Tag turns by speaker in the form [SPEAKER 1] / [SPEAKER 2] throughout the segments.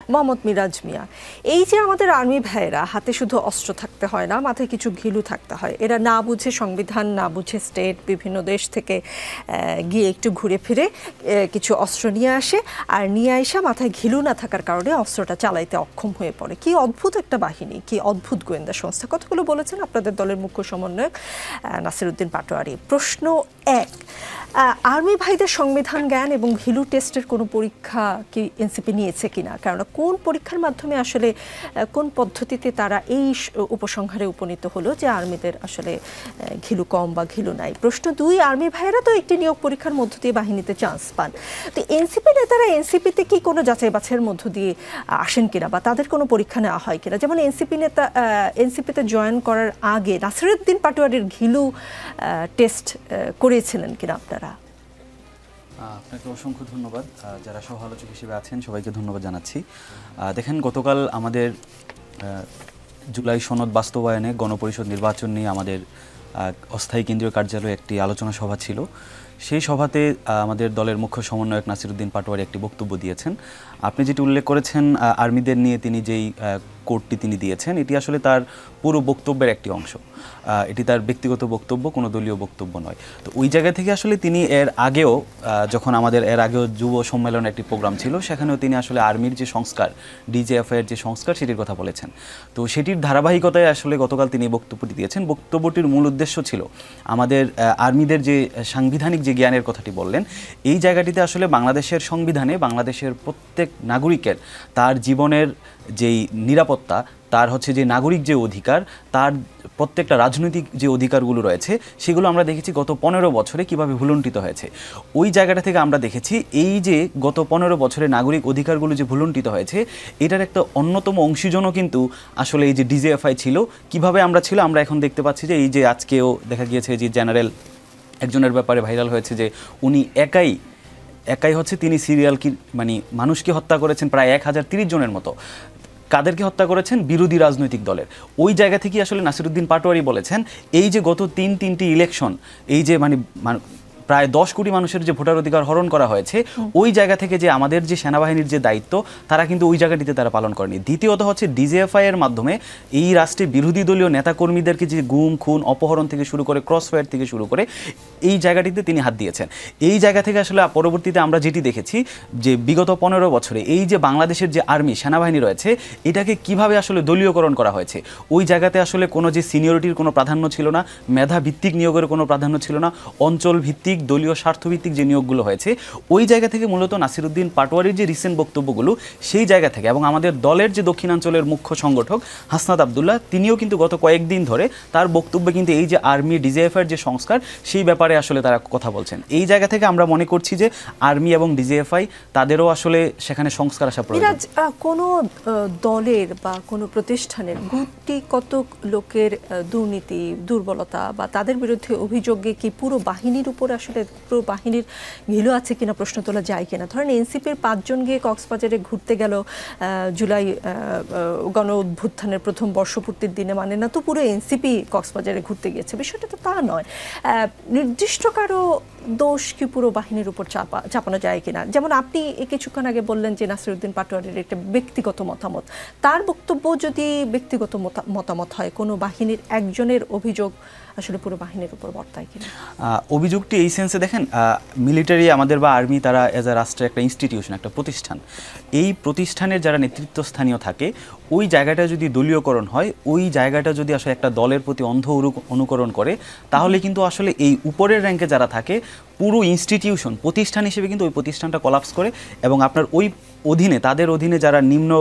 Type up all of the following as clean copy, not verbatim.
[SPEAKER 1] মোহাম্মদ মিরাজ মিয়া, এই যে আমাদের আর্মি ভাইয়েরা হাতে শুধু অস্ত্র থাকতে হয় না, মাথায় কিছু ঘিলু থাকতে হয়। এরা না বুঝে সংবিধান, না বুঝে স্টেট, বিভিন্ন দেশ থেকে গিয়ে একটু ঘুরে ফিরে কিছু অস্ত্র নিয়ে আসে, আর নিয়ে আসা মাথায় ঘিলু না থাকার কারণে অস্ত্রটা চালাইতে অক্ষম হয়ে পড়ে। কি অদ্ভুত একটা বাহিনী, কি অদ্ভুত গোয়েন্দা সংস্থা। কতগুলো বলেছেন আপনাদের দলের মুখ্য সমন্বয়ক নাসিরউদ্দিন পাটোয়ারি। প্রশ্ন এক, আর্মি ভাইদের সংবিধান জ্ঞান এবং ঘিলু টেস্টের কোনো পরীক্ষা কি এনসিপি নিয়েছে কিনা? কারণ কোন পরীক্ষার মাধ্যমে আসলে কোন পদ্ধতিতে তারা এই উপসংহারে উপনীত হলো যে আর্মিদের আসলে ঘিলু কম বা ঘিলু নাই? প্রশ্ন দুই, আর্মি ভাইয়েরা তো একটি নিয়োগ পরীক্ষার মধ্য দিয়ে বাহিনীতে চান্স পান, তো এনসিপি নেতারা এনসিপিতে কি কোনো যাচাই বাছাইয়ের মধ্য দিয়ে আসেন কিনা, বা তাদের কোনো পরীক্ষা নেওয়া হয় কিনা? যেমন এনসিপিতে জয়েন করার আগে নাসিরউদ্দিন পাটোয়ারির ঘিলু টেস্ট করেছিলেন কিনা আপনারা?
[SPEAKER 2] আপনাকে অসংখ্য ধন্যবাদ। যারা সহ আলোচক হিসেবে আছেন সবাইকে ধন্যবাদ জানাচ্ছি। দেখেন, গতকাল আমাদের জুলাই সনদ বাস্তবায়নে গণপরিষদ নির্বাচন নিয়ে আমাদের অস্থায়ী কেন্দ্রীয় কার্যালয়ে একটি আলোচনা সভা ছিল। সেই সভাতে আমাদের দলের মুখ্য সমন্বয়ক নাসিরউদ্দিন পাটোয়ারি একটি বক্তব্য দিয়েছেন। আপনি যেটি উল্লেখ করেছেন আর্মিদের নিয়ে তিনি যেই কোর্টটি তিনি দিয়েছেন, এটি আসলে তার পুরো বক্তব্যের একটি অংশ। এটি তার ব্যক্তিগত বক্তব্য, কোনো দলীয় বক্তব্য নয়। তো ওই জায়গা থেকে আসলে তিনি এর আগেও যখন আমাদের যুব সম্মেলনের একটি প্রোগ্রাম ছিল, সেখানেও তিনি আসলে আর্মির যে সংস্কার, ডিজিএফআই এর যে সংস্কার, সেটির কথা বলেছেন। তো সেটির ধারাবাহিকতায় আসলে গতকাল তিনি বক্তব্যটি দিয়েছেন। বক্তব্যটির মূল উদ্দেশ্য ছিল আমাদের আর্মিদের যে সাংবিধানিক যে জ্ঞানের কথাটি বললেন, এই জায়গাটিতে আসলে বাংলাদেশের সংবিধানে বাংলাদেশের প্রত্যেক নাগরিকের তার জীবনের যেই নিরাপত্তা, তার যে নাগরিক যে অধিকার, তার প্রত্যেকটা রাজনৈতিক যে অধিকারগুলো রয়েছে, সেগুলো আমরা দেখেছি গত 15 বছরে কীভাবে ভুলুণ্ঠিত হয়েছে। ওই জায়গাটা থেকে আমরা দেখেছি এই যে গত 15 বছরে নাগরিক অধিকারগুলো যে ভুলুণ্ঠিত হয়েছে, এটার একটা অন্যতম অংশীজনও কিন্তু আসলে এই যে ডিজিএফআই ছিল। কিভাবে আমরা এখন দেখতে পাচ্ছি যে এই যে আজকেও দেখা গিয়েছে যে জেনারেল একজনের ব্যাপারে ভাইরাল হয়েছে যে উনি একাই তিনি সিরিয়াল মানুষকে হত্যা করেছেন প্রায় 1030 জনের মতো। কাদেরকে হত্যা করেছেন? বিরোধী রাজনৈতিক দলের। ওই জায়গা থেকে আসলে নাসিরউদ্দিন পাটোয়ারি বলেছেন এই যে গত তিনটি ইলেকশন, এই যে প্রায় 10 কোটি মানুষের যে ভোটার অধিকার হরণ করা হয়েছে, ওই জায়গা থেকে যে আমাদের যে সেনাবাহিনীর যে দায়িত্ব, তারা কিন্তু ওই জায়গাটিতে তারা পালন করেনি। দ্বিতীয়ত ডিজিএফআই এর মাধ্যমে এই রাষ্ট্রে বিরোধী দলীয় নেতাকর্মীদেরকে যে গুম খুন, অপহরণ থেকে শুরু করে ক্রসফায়ার থেকে শুরু করে এই জায়গাটিতে তিনি হাত দিয়েছেন। এই জায়গা থেকে আসলে পরবর্তীতে আমরা যেটি দেখেছি যে বিগত 15 বছরে এই যে বাংলাদেশের যে আর্মি সেনাবাহিনী রয়েছে, এটাকে কিভাবে আসলে দলীয়করণ করা হয়েছে। ওই জায়গাতে আসলে কোনো যে সিনিয়রিটির কোনো প্রাধান্য ছিল না, মেধা ভিত্তিক নিয়োগের কোনো প্রাধান্য ছিল না, অঞ্চল ভিত্তিক দলীয় স্বার্থভিত্তিক যে নিয়োগগুলো হয়েছে, ওই জায়গা থেকে মূলত নাসিরউদ্দিন পাটোয়ারির যে রিসেন্ট বক্তব্যগুলো, সেই জায়গা থেকে, এবং আমাদের দলের যে দক্ষিণাঞ্চলের মুখ্য সংগঠক হাসনাত আবদুল্লাহ, তিনিও কিন্তু গত কয়েকদিন ধরে তার বক্তব্যে কিন্তু এই যে আর্মি ডিজিএফআই এর যে সংস্কার, সেই ব্যাপারে আসলে তারা কথা বলছেন। এই জায়গা থেকে আমরা মনে করছি যে আর্মি এবং ডিজিএফআই তাদেরও আসলে সেখানে সংস্কার আসা প্রয়োজন।
[SPEAKER 1] কোনো দলের বা কোনো প্রতিষ্ঠানের গুটি কত লোকের দুর্নীতি, দুর্বলতা বা তাদের বিরুদ্ধে অভিযোগে কি পুরো বাহিনীর উপর আসলে পুরো বাহিনীর ঘিলু আছে কিনা প্রশ্ন তোলা যায় কিনা? ধরেন এনসিপির 5 জন গিয়ে কক্সবাজারে ঘুরতে গেল জুলাই গণ অভ্যুত্থানের প্রথম বর্ষপূর্তির দিনে, মানে না তো পুরো এনসিপি কক্সবাজারে ঘুরতে গিয়েছে। বিষয়টা তো তা নয়। নির্দিষ্ট কারো দোষ কি পুরো বাহিনীর উপর চাপানো যায় কিনা? যেমন আপনি কিছুক্ষণ আগে বললেন যে নাসিরউদ্দিন পাটোয়ারির একটা ব্যক্তিগত মতামত, তার বক্তব্য যদি ব্যক্তিগত মতামত হয়, কোনো বাহিনীর একজনের অভিযোগ আসলে পুরো বাহিনীর উপর বর্তায় কিনা?
[SPEAKER 2] অভিযোগটি এই সেন্সে দেখেন, মিলিটারি আমাদের বা আর্মি, তারা এজ আ রাষ্ট্রের একটা ইনস্টিটিউশন, একটা প্রতিষ্ঠান। এই প্রতিষ্ঠানের যারা নেতৃত্বস্থানীয় থাকে, ওই জায়গাটা যদি দলীয়করণ হয়, ওই জায়গাটা যদি আসলে একটা দলের প্রতি অন্ধ অনুকরণ করে, তাহলে কিন্তু আসলে এই উপরের র্যাঙ্কে যারা থাকে, পুরো ইনস্টিটিউশন প্রতিষ্ঠান হিসেবে কিন্তু ওই প্রতিষ্ঠানটা কলাপস করে, এবং আপনার ওই অধীনে, তাদের অধীনে যারা নিম্ন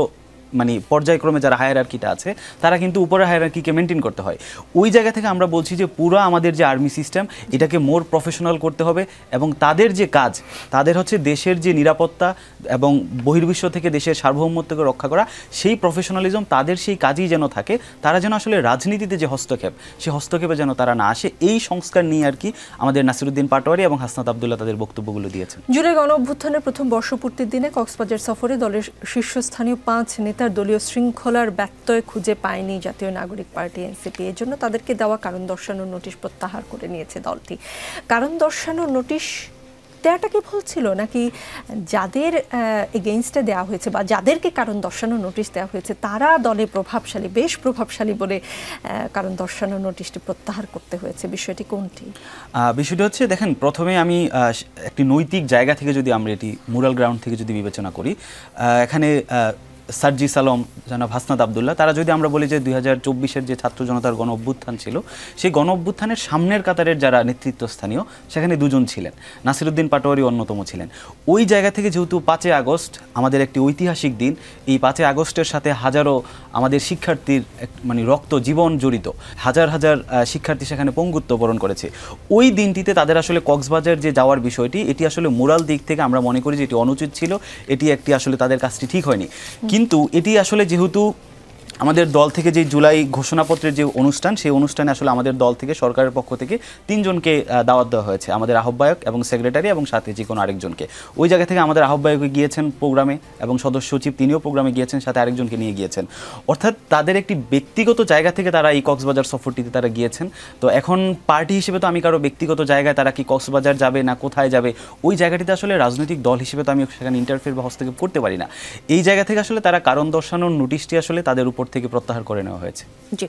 [SPEAKER 2] পর্যায়ক্রমে যারা হায়ারার্কিটা আছে, তারা কিন্তু উপরের হায়ারার্কিকে মেনটেন করতে হয়। ওই জায়গা থেকে আমরা বলছি যে পুরো আমাদের যে আর্মি সিস্টেম, এটাকে মোর প্রফেশনাল করতে হবে, এবং তাদের যে কাজ, তাদের দেশের যে নিরাপত্তা এবং বহির্বিশ্ব থেকে দেশের সার্বভৌমত্বকে রক্ষা করা, সেই প্রফেশনালিজম তাদের সেই কাজই যেন থাকে। তারা যেন আসলে রাজনীতিতে যে হস্তক্ষেপ, সেই হস্তক্ষেপে যেন তারা না আসে, এই সংস্কার নিয়ে আর কি আমাদের নাসিরউদ্দিন পাটোয়ারি এবং হাসনাত আবদুল্লাহ তাদের বক্তব্যগুলো দিয়েছেন।
[SPEAKER 1] জুলাই গণ অভ্যুত্থানের প্রথম বর্ষপূর্তির দিনে কক্সবাজার সফরে দলের শীর্ষস্থানীয় 5 নেতার দলীয় শৃঙ্খলার ব্যত্যয় খুঁজে পায়নি জাতীয় নাগরিক পার্টি এনসিপি। এর জন্য তাদেরকে দেওয়া কারণ দর্শানোর নোটিশ প্রত্যাহার করে নিয়েছে দলটি। কারণ দর্শানোর নোটিশ দেওয়াটা কি ভুল ছিল, নাকি যাদের এগেইনস্টে দেওয়া হয়েছে বা যাদেরকে কারণ দর্শানোর নোটিশ দেওয়া হয়েছে তারা দলে প্রভাবশালী, বেশ প্রভাবশালী বলে কারণ দর্শানোর নোটিশটি প্রত্যাহার করতে হয়েছে? বিষয়টি কোনটি?
[SPEAKER 2] বিষয়টি হচ্ছে, দেখেন, প্রথমে আমি একটি নৈতিক জায়গা থেকে যদি আমরা এটি মুরাল গ্রাউন্ড থেকে যদি বিবেচনা করি, এখানে সার্জিস আলম, জনাব হাসনাত আবদুল্লাহ, তারা যদি আমরা বলি যে 2024-এর যে ছাত্র জনতার গণ অভ্যুত্থান ছিল, সেই গণ অভ্যুত্থানের সামনের কাতারের যারা নেতৃত্বস্থানীয় সেখানে দুজন ছিলেন, নাসিরউদ্দিন পাটোয়ারি অন্যতম ছিলেন। ওই জায়গা থেকে যেহেতু 5 আগস্ট আমাদের একটি ঐতিহাসিক দিন, এই 5 আগস্টের সাথে হাজারো আমাদের শিক্ষার্থীর মানে রক্ত জীবন জড়িত, হাজার হাজার শিক্ষার্থী সেখানে পঙ্গুত্ব বরণ করেছে। ওই দিনটিতে তাদের আসলে কক্সবাজার যে যাওয়ার বিষয়টি, এটি আসলে মোরাল দিক থেকে আমরা মনে করি যে এটি অনুচিত ছিল, এটি একটি আসলে তাদের কাজটি ঠিক হয়নি। কিন্তু এটি আসলে যেহেতু আমাদের দল থেকে যে জুলাই ঘোষণাপত্রের যে অনুষ্ঠান, সেই অনুষ্ঠানে আসলে আমাদের দল থেকে সরকারের পক্ষ থেকে 3 জনকে দাওয়াত দেওয়া হয়েছে, আমাদের আহ্বায়ক এবং সেক্রেটারি এবং সাথে যে কোনো আরেকজনকে। ওই জায়গা থেকে আমাদের আহ্বায়ক গিয়েছেন প্রোগ্রামে এবং সদস্য সচিব তিনিও প্রোগ্রামে গিয়েছেন, সাথে আরেকজনকে নিয়ে গিয়েছেন। অর্থাৎ তাদের একটি ব্যক্তিগত জায়গা থেকে তারা এই কক্সবাজার সফরটিতে তারা গিয়েছেন। তো এখন পার্টি হিসেবে তো আমি কারো ব্যক্তিগত জায়গায় তারা কি কক্সবাজার যাবে না কোথায় যাবে, ওই জায়গাটিতে আসলে রাজনৈতিক দল হিসেবে তো আমি সেখানে ইন্টারফেয়ার বা হস্তক্ষেপ করতে পারি না। এই জায়গা থেকে আসলে তারা কারণ দর্শানোর নোটিশটি আসলে তাদের উপর থেকে প্রত্যাহার করে নেওয়া হয়েছে।
[SPEAKER 1] জি।